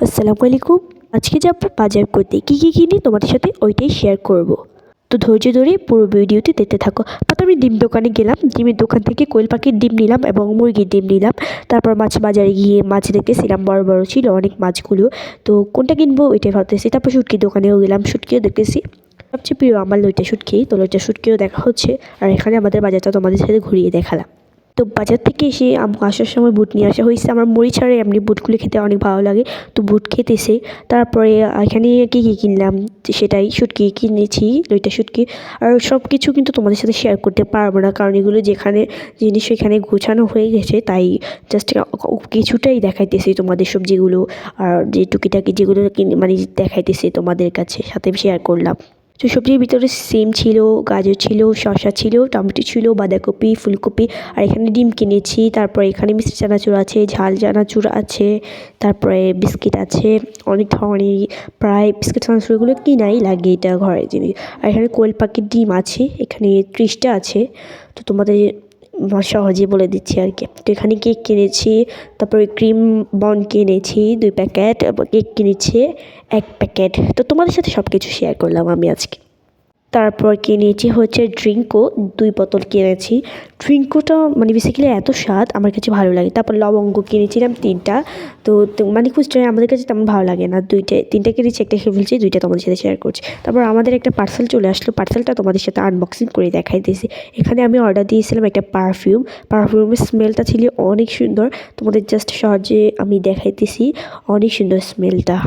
আসসালামু আলাইকুম। আজকে যাব বাজার করতে, কী কী কিনি তোমাদের সাথে ওইটাই শেয়ার করব। তো ধৈর্য ধরে পুরো ভিডিওটি দেখতে থাকো। প্রথমে ডিম দোকানে গেলাম, ডিমের দোকান থেকে কোয়েল পাখির ডিম নিলাম এবং মুরগির ডিম নিলাম। তারপর মাছ বাজারে গিয়ে মাছ দেখতেছিলাম, বড় বড় ছিল অনেক মাছগুলো। তো কোনটা কিনবো ওইটাই ভাবতেছি। তারপর শুটকির দোকানেও গেলাম, শুটকিও দেখতেছি। সবচেয়ে প্রিয় আমার লইটা শুটকি, তো লইটা শুটকিও দেখা হচ্ছে। আর এখানে আমাদের বাজারটা তোমাদের সাথে ঘুরিয়ে দেখালাম। তো বাজার থেকে এসে আম্মু আসার সময় বুট নিয়ে আসা হয়েছে। আমার মুড়ি ছাড়াই এমনি বুটগুলো খেতে অনেক ভালো লাগে, তো বুট খেতেছে। তারপরে এখানে কী কী কিনলাম সেটাই, শুটকি কিনেছি, লইটা শুটকি। আর সব কিছু কিন্তু তোমাদের সাথে শেয়ার করতে পারবো না, কারণ এগুলো যেখানে জিনিস এখানে গোছানো হয়ে গেছে, তাই জাস্ট কিছুটাই দেখাইতেছি তোমাদের সবজিগুলো। আর যে টুকিটাকি যেগুলো মানে দেখাইতেছি তোমাদের কাছে, সাথে শেয়ার করলাম। তো সবজির ভিতরে সিম ছিল, গাজর ছিল, শসা ছিল, টমেটো ছিল, বাঁধাকপি, ফুলকপি। আর এখানে ডিম কিনেছি। তারপরে এখানে মিষ্টি চানাচুর আছে, ঝাল চানাচুর আছে, তারপরে বিস্কিট আছে অনেক ধরনের। প্রায় বিস্কিট চানাচুরগুলো কিনাই লাগে, এটা ঘরের জিনিস। আর এখানে কোয়েল পাখির ডিম আছে, এখানে 30টা আছে। তো তোমাদের সহজে বলে দিচ্ছি আর কি। তো এখানে কেক কিনেছি, তারপরে ক্রিম বন কিনেছি 2 প্যাকেট, কেক কিনেছি 1 প্যাকেট। তো তোমাদের সাথে সব কিছু শেয়ার করলাম আমি আজকে। তারপর কিনেছি হচ্ছে ড্রিঙ্কও 2 বোতল কিনেছি। ড্রিঙ্কটা মানে বেসিক্যালি এত স্বাদ আমার কাছে ভালো লাগে। তারপর লবঙ্গ কিনেছিলাম 3টা। তো মানে খুচরা আমাদের কাছে তেমন ভালো লাগে না, 3টা কিনেছি, একটা খেয়ে ফেলছি, 2টা তোমাদের সাথে শেয়ার করছি। তারপর আমাদের একটা পার্সেল চলে আসলো, পার্সেলটা তোমাদের সাথে আনবক্সিং করে দেখাইতেছি। এখানে আমি অর্ডার দিয়েছিলাম একটা পারফিউমের স্মেলটা ছিল অনেক সুন্দর। তোমাদের জাস্ট সহজে আমি দেখাইতেছি, অনেক সুন্দর স্মেলটা।